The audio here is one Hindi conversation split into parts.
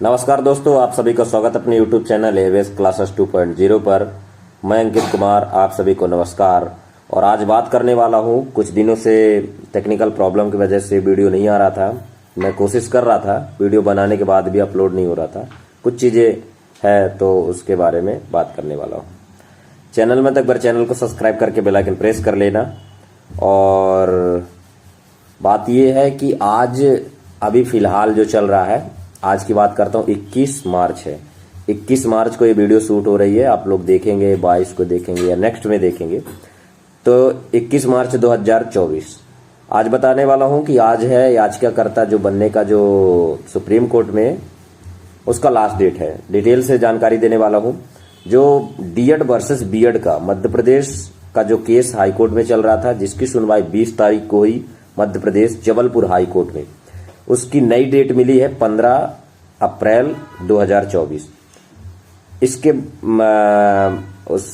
नमस्कार दोस्तों, आप सभी का स्वागत अपने YouTube चैनल एवेस क्लासेस 2.0 पर। मैं अंकित कुमार, आप सभी को नमस्कार। और आज बात करने वाला हूं, कुछ दिनों से टेक्निकल प्रॉब्लम की वजह से वीडियो नहीं आ रहा था। मैं कोशिश कर रहा था, वीडियो बनाने के बाद भी अपलोड नहीं हो रहा था। कुछ चीज़ें है तो उसके बारे में बात करने वाला हूँ। चैनल में तक बार चैनल को सब्सक्राइब करके बेल आइकन प्रेस कर लेना। और बात यह है कि आज अभी फ़िलहाल जो चल रहा है, आज की बात करता हूँ। 21 मार्च है, 21 मार्च को ये वीडियो शूट हो रही है। आप लोग देखेंगे 22 को देखेंगे या नेक्स्ट में देखेंगे। तो 21 मार्च 2024 आज बताने वाला हूँ कि आज है याचिकाकर्ता जो बनने का, जो सुप्रीम कोर्ट में उसका लास्ट डेट है। डिटेल से जानकारी देने वाला हूँ। जो डीएड वर्सेस बीएड का मध्य प्रदेश का जो केस हाईकोर्ट में चल रहा था, जिसकी सुनवाई 20 तारीख को हुई मध्य प्रदेश जबलपुर हाई कोर्ट में, उसकी नई डेट मिली है 15 अप्रैल 2024। इसके उस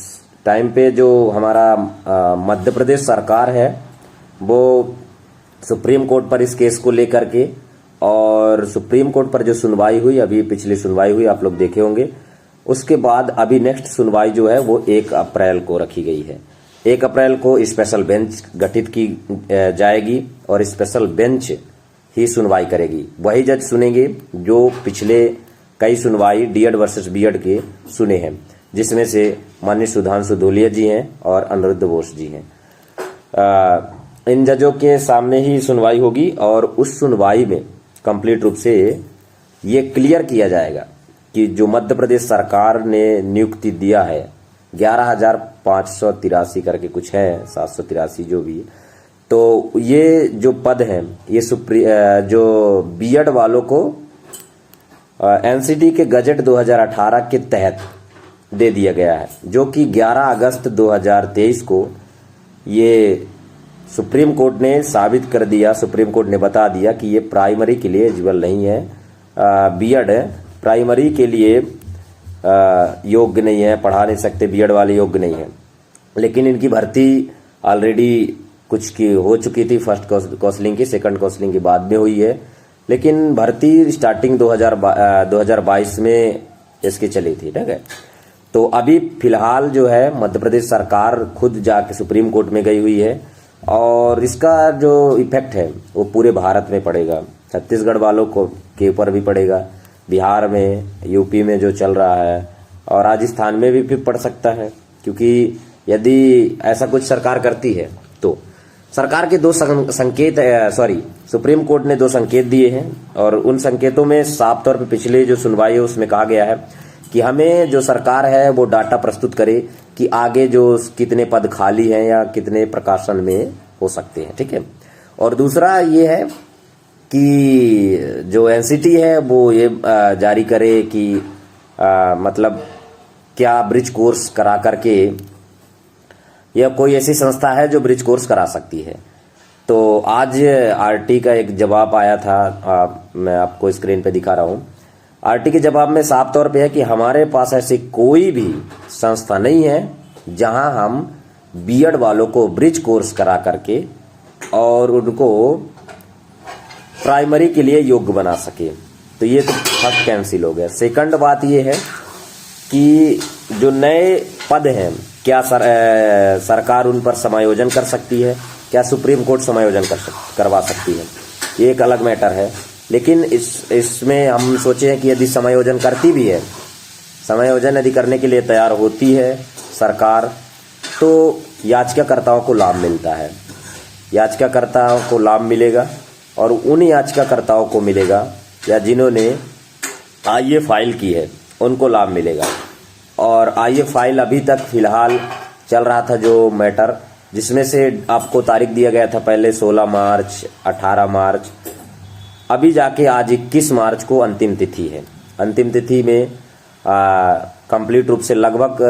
टाइम पे जो हमारा मध्य प्रदेश सरकार है वो सुप्रीम कोर्ट पर इस केस को लेकर के, और सुप्रीम कोर्ट पर जो सुनवाई हुई, अभी पिछली सुनवाई हुई, आप लोग देखे होंगे। उसके बाद अभी नेक्स्ट सुनवाई जो है वो 1 अप्रैल को रखी गई है। 1 अप्रैल को स्पेशल बेंच गठित की जाएगी और स्पेशल बेंच ही सुनवाई करेगी। वही जज सुनेंगे जो पिछले कई सुनवाई डीएड वर्सेस बीएड के सुने हैं, जिसमें से माननीय सुधांशु धूलिया जी हैं और अनिरुद्ध बोस जी हैं। इन जजों के सामने ही सुनवाई होगी और उस सुनवाई में कंप्लीट रूप से ये क्लियर किया जाएगा कि जो मध्य प्रदेश सरकार ने नियुक्ति दिया है 11,583 करके कुछ है, 783 जो भी है, तो ये जो पद हैं ये जो बीएड वालों को एनसीटी के गजट 2018 के तहत दे दिया गया है, जो कि 11 अगस्त 2023 को ये सुप्रीम कोर्ट ने साबित कर दिया। सुप्रीम कोर्ट ने बता दिया कि ये प्राइमरी के लिए एलिजिबल नहीं है। बीएड प्राइमरी के लिए योग्य नहीं है, पढ़ा नहीं सकते, बीएड वाले योग्य नहीं है। लेकिन इनकी भर्ती ऑलरेडी कुछ की हो चुकी थी, फर्स्ट काउंसलिंग की, सेकंड काउंसलिंग की बाद में हुई है, लेकिन भर्ती स्टार्टिंग 2022 में इसकी चली थी। ठीक है, तो अभी फिलहाल जो है मध्य प्रदेश सरकार खुद जाके सुप्रीम कोर्ट में गई हुई है और इसका जो इफेक्ट है वो पूरे भारत में पड़ेगा। छत्तीसगढ़ वालों को के ऊपर भी पड़ेगा, बिहार में, यूपी में जो चल रहा है, और राजस्थान में भी पड़ सकता है। क्योंकि यदि ऐसा कुछ सरकार करती है तो सरकार के 2 संकेत, सुप्रीम कोर्ट ने 2 संकेत दिए हैं, और उन संकेतों में साफ तौर पे पिछले जो सुनवाई है उसमें कहा गया है कि हमें जो सरकार है वो डाटा प्रस्तुत करे कि आगे जो कितने पद खाली हैं या कितने प्रकाशन में हो सकते हैं। ठीक है, और दूसरा ये है कि जो एनसीटी है वो ये जारी करे कि मतलब क्या ब्रिज कोर्स करा करके, यह कोई ऐसी संस्था है जो ब्रिज कोर्स करा सकती है। तो आज आरटी का एक जवाब आया था, मैं आपको स्क्रीन पे दिखा रहा हूँ। आरटी के जवाब में साफ तौर पे है कि हमारे पास ऐसी कोई भी संस्था नहीं है जहां हम बीएड वालों को ब्रिज कोर्स करा करके और उनको प्राइमरी के लिए योग्य बना सके। तो ये तो फर्स्ट कैंसिल हो गया। सेकंड बात ये है कि जो नए पद हैं, क्या सरकार उन पर समायोजन कर सकती है, क्या सुप्रीम कोर्ट समायोजन करवा सकती है, ये एक अलग मैटर है। लेकिन इसमें हम सोचे हैं कि यदि समायोजन करती भी है, समायोजन यदि करने के लिए तैयार होती है सरकार, तो याचिकाकर्ताओं को लाभ मिलता है। याचिकाकर्ताओं को लाभ मिलेगा और उन याचिकाकर्ताओं को मिलेगा या जिन्होंने आईए फाइल की है उनको लाभ मिलेगा। और आईए फाइल अभी तक फिलहाल चल रहा था जो मैटर, जिसमें से आपको तारीख दिया गया था पहले 16 मार्च, 18 मार्च, अभी जाके आज 21 मार्च को अंतिम तिथि है। अंतिम तिथि में कंप्लीट रूप से लगभग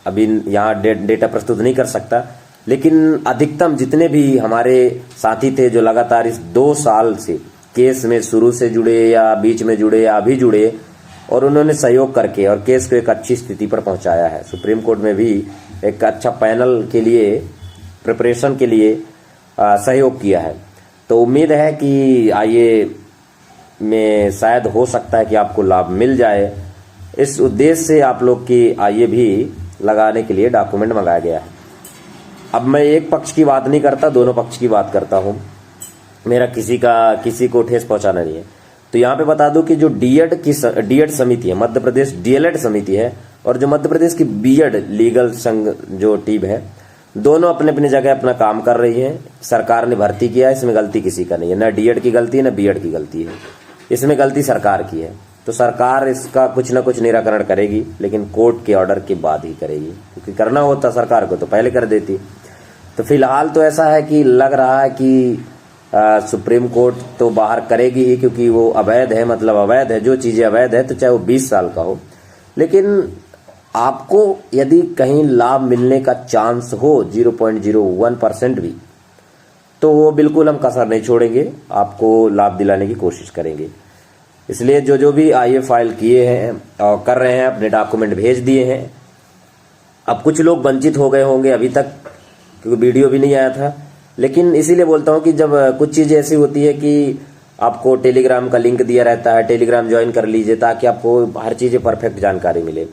अभी यहाँ डेटा प्रस्तुत नहीं कर सकता, लेकिन अधिकतम जितने भी हमारे साथी थे जो लगातार इस 2 साल से केस में शुरू से जुड़े या बीच में जुड़े या अभी जुड़े, और उन्होंने सहयोग करके और केस को एक अच्छी स्थिति पर पहुंचाया है। सुप्रीम कोर्ट में भी एक अच्छा पैनल के लिए, प्रिपरेशन के लिए सहयोग किया है। तो उम्मीद है कि आइए में शायद हो सकता है कि आपको लाभ मिल जाए। इस उद्देश्य से आप लोग की आय भी लगाने के लिए डॉक्यूमेंट मंगाया गया है। अब मैं एक पक्ष की बात नहीं करता, दोनों पक्ष की बात करता हूँ। मेरा किसी को ठेस पहुंचाना नहीं है। तो यहाँ पे बता दूं कि जो डीएड समिति है, मध्य प्रदेश डीएलएड समिति है, और जो मध्य प्रदेश की बीएड लीगल संघ जो टीम है, दोनों अपने अपनी जगह अपना काम कर रही है। सरकार ने भर्ती किया है, इसमें गलती किसी का नहीं है, ना डीएड की गलती है ना बीएड की गलती है, इसमें गलती सरकार की है। तो सरकार इसका कुछ ना कुछ निराकरण करेगी, लेकिन कोर्ट के ऑर्डर के बाद ही करेगी, क्योंकि करना होता सरकार को तो पहले कर देती। तो फिलहाल तो ऐसा है कि लग रहा है कि सुप्रीम कोर्ट तो बाहर करेगी ही, क्योंकि वो अवैध है, मतलब अवैध है, जो चीजें अवैध है तो चाहे वो 20 साल का हो। लेकिन आपको यदि कहीं लाभ मिलने का चांस हो 0.01% भी, तो वो बिल्कुल हम कसर नहीं छोड़ेंगे, आपको लाभ दिलाने की कोशिश करेंगे। इसलिए जो भी आईए फाइल किए हैं और कर रहे हैं, अपने डॉक्यूमेंट भेज दिए हैं। अब कुछ लोग वंचित हो गए होंगे अभी तक, क्योंकि वीडियो भी नहीं आया था। लेकिन इसीलिए बोलता हूं कि जब कुछ चीज़ ऐसी होती है कि आपको टेलीग्राम का लिंक दिया रहता है, टेलीग्राम ज्वाइन कर लीजिए ताकि आपको हर चीज़ें परफेक्ट जानकारी मिले।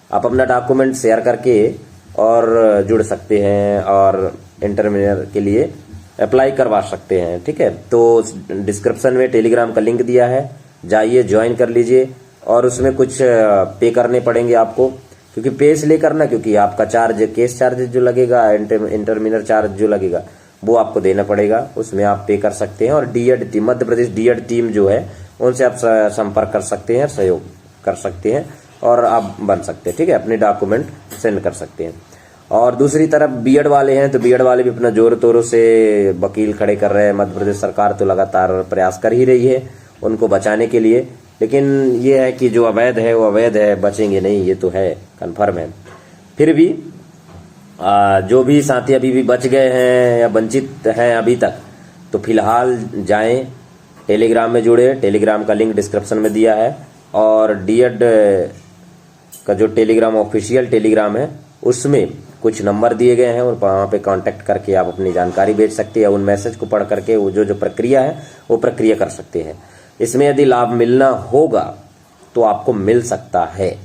आप अपना डॉक्यूमेंट शेयर करके और जुड़ सकते हैं और इंटरमीडिएट के लिए अप्लाई करवा सकते हैं। ठीक है, तो डिस्क्रिप्शन में टेलीग्राम का लिंक दिया है, जाइए ज्वाइन कर लीजिए। और उसमें कुछ पे करने पड़ेंगे आपको, क्योंकि पे इसलिए करना क्योंकि आपका चार्ज, केस चार्ज जो लगेगा, इंटरमीडिएट चार्ज जो लगेगा वो आपको देना पड़ेगा, उसमें आप पे कर सकते हैं। और DEd team, Madhya Pradesh DEd team जो है, उनसे आप संपर्क कर सकते हैं, सहयोग कर सकते हैं और आप बन सकते हैं। ठीक है, अपने डॉक्यूमेंट सेंड कर सकते हैं। और दूसरी तरफ बीएड वाले हैं, तो बीएड वाले भी अपना जोर तोरों से वकील खड़े कर रहे हैं। मध्य प्रदेश सरकार तो लगातार प्रयास कर ही रही है उनको बचाने के लिए, लेकिन ये है कि जो अवैध है वो अवैध है, बचेंगे नहीं, ये तो है, कन्फर्म है। फिर भी जो भी साथी अभी भी बच गए हैं या वंचित हैं अभी तक, तो फिलहाल जाएं, टेलीग्राम में जुड़े, टेलीग्राम का लिंक डिस्क्रिप्शन में दिया है। और डीएड का जो टेलीग्राम ऑफिशियल टेलीग्राम है, उसमें कुछ नंबर दिए गए हैं और वहाँ पे कांटेक्ट करके आप अपनी जानकारी भेज सकते हैं। उन मैसेज को पढ़ करके वो जो प्रक्रिया है वो प्रक्रिया कर सकते हैं। इसमें यदि लाभ मिलना होगा तो आपको मिल सकता है,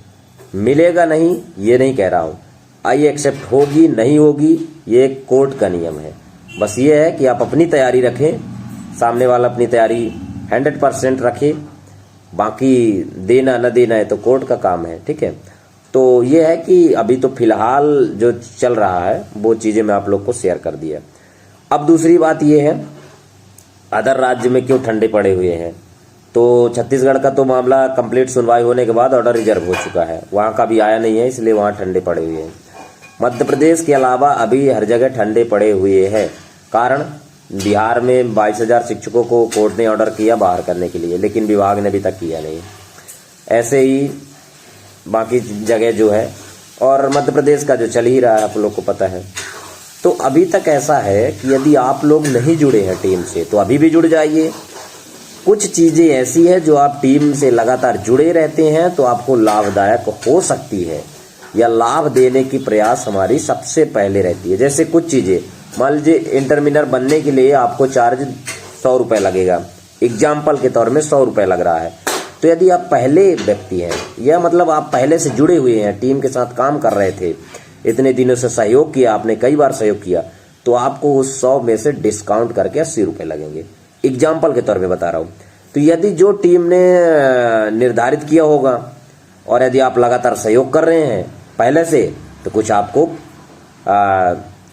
मिलेगा नहीं ये नहीं कह रहा हूँ। आइए एक्सेप्ट होगी नहीं होगी ये कोर्ट का नियम है। बस ये है कि आप अपनी तैयारी रखें, सामने वाला अपनी तैयारी 100% रखे, बाकी देना न देना है तो कोर्ट का काम है। ठीक है, तो ये है कि अभी तो फिलहाल जो चल रहा है वो चीज़ें मैं आप लोग को शेयर कर दिया। अब दूसरी बात ये है, अदर राज्य में क्यों ठंडे पड़े हुए हैं। तो छत्तीसगढ़ का तो मामला कंप्लीट सुनवाई होने के बाद ऑर्डर रिजर्व हो चुका है, वहाँ का भी आया नहीं है, इसलिए वहाँ ठंडे पड़े हुए हैं। मध्य प्रदेश के अलावा अभी हर जगह ठंडे पड़े हुए हैं। कारण, बिहार में 22,000 शिक्षकों को कोर्ट ने ऑर्डर किया बाहर करने के लिए, लेकिन विभाग ने अभी तक किया नहीं। ऐसे ही बाकी जगह जो है, और मध्य प्रदेश का जो चल ही रहा है आप लोग को पता है। तो अभी तक ऐसा है कि यदि आप लोग नहीं जुड़े हैं टीम से तो अभी भी जुड़ जाइए। कुछ चीज़ें ऐसी है जो आप टीम से लगातार जुड़े रहते हैं तो आपको लाभदायक हो सकती है, या लाभ देने की प्रयास हमारी सबसे पहले रहती है। जैसे कुछ चीज़ें, मान लीजिए इंटरमीडिएट बनने के लिए आपको चार्ज 100 रुपये लगेगा, एग्जाम्पल के तौर में 100 रुपये लग रहा है। तो यदि आप पहले व्यक्ति हैं, या मतलब आप पहले से जुड़े हुए हैं, टीम के साथ काम कर रहे थे, इतने दिनों से सहयोग किया आपने, कई बार सहयोग किया, तो आपको उस 100 में से डिस्काउंट करके 80 रुपये लगेंगे। एग्जाम्पल के तौर पे बता रहा हूँ। तो यदि जो टीम ने निर्धारित किया होगा और यदि आप लगातार सहयोग कर रहे हैं पहले से, तो कुछ आपको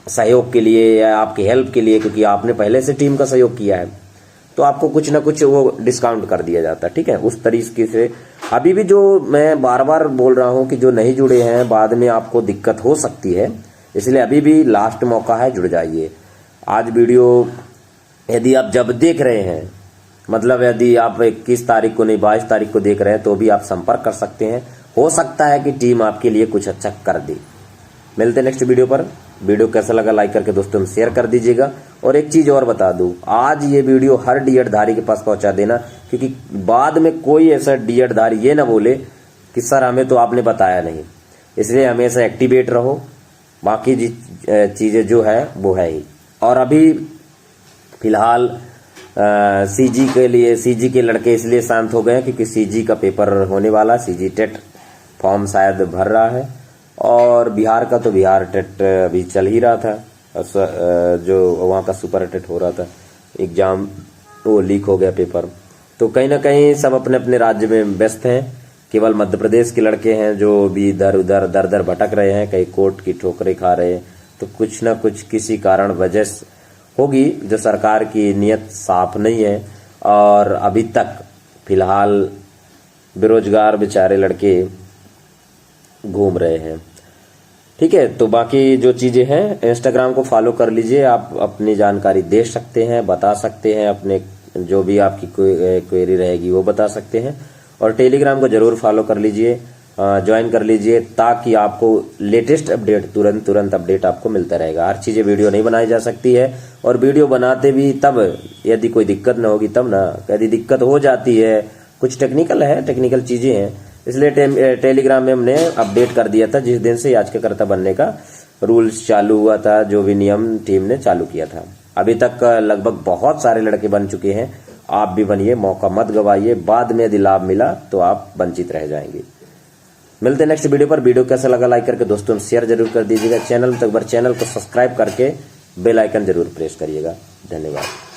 सहयोग के लिए या आपकी हेल्प के लिए, क्योंकि आपने पहले से टीम का सहयोग किया है, तो आपको कुछ ना कुछ वो डिस्काउंट कर दिया जाता है। ठीक है, उस तरीके से अभी भी जो मैं बार बार बोल रहा हूँ कि जो नहीं जुड़े हैं बाद में आपको दिक्कत हो सकती है, इसलिए अभी भी लास्ट मौका है, जुड़ जाइए। आज वीडियो यदि आप जब देख रहे हैं, मतलब यदि आप 21 तारीख को नहीं 22 तारीख को देख रहे हैं, तो भी आप संपर्क कर सकते हैं। हो सकता है कि टीम आपके लिए कुछ अच्छा कर दे। मिलते हैं नेक्स्ट वीडियो पर। वीडियो कैसा लगा लाइक करके दोस्तों में शेयर कर दीजिएगा। और एक चीज़ और बता दूं, आज ये वीडियो हर डीएड धारी के पास पहुंचा देना, क्योंकि बाद में कोई ऐसा डीएड धारी ये ना बोले कि सर हमें तो आपने बताया नहीं। इसलिए हमेशा एक्टिवेट रहो, बाकी चीज़ें जो है वो है ही। और अभी फिलहाल सीजी के लिए, सीजी के लड़के इसलिए शांत हो गए क्योंकि सीजी का पेपर होने वाला, सीजी टेट फॉर्म शायद भर रहा है। और बिहार का तो बिहार टेट अभी चल ही रहा था, जो वहाँ का सुपर टेट हो रहा था एग्जाम, वो लीक हो गया पेपर। तो कहीं ना कहीं सब अपने अपने राज्य में व्यस्त हैं। केवल मध्य प्रदेश के लड़के हैं जो भी इधर उधर दर दर भटक रहे हैं, कहीं कोर्ट की ठोकरें खा रहे हैं। तो कुछ ना कुछ किसी कारण वजह होगी जो सरकार की नीयत साफ नहीं है, और अभी तक फिलहाल बेरोजगार बेचारे लड़के घूम रहे हैं। ठीक है, तो बाकी जो चीजें हैं, इंस्टाग्राम को फॉलो कर लीजिए, आप अपनी जानकारी दे सकते हैं, बता सकते हैं, अपने जो भी आपकी क्वेरी रहेगी वो बता सकते हैं। और टेलीग्राम को जरूर फॉलो कर लीजिए, ज्वाइन कर लीजिए, ताकि आपको लेटेस्ट अपडेट तुरंत अपडेट आपको मिलता रहेगा। हर चीजें वीडियो नहीं बनाई जा सकती है, और वीडियो बनाते भी तब यदि कोई दिक्कत ना होगी तब ना, यदि दिक्कत हो जाती है, कुछ टेक्निकल चीजें हैं, इसलिए टेलीग्राम में हमने अपडेट कर दिया था जिस दिन से याचिकाकर्ता बनने का रूल्स चालू हुआ था, जो भी नियम टीम ने चालू किया था। अभी तक लगभग बहुत सारे लड़के बन चुके हैं, आप भी बनिए, मौका मत गवाइए, बाद में यदि लाभ मिला तो आप वंचित रह जाएंगे। मिलते हैं नेक्स्ट वीडियो पर। वीडियो कैसा लगा लाइक करके दोस्तों शेयर जरूर कर दीजिएगा। चैनल को सब्सक्राइब करके बेल आइकन जरूर प्रेस करिएगा। धन्यवाद।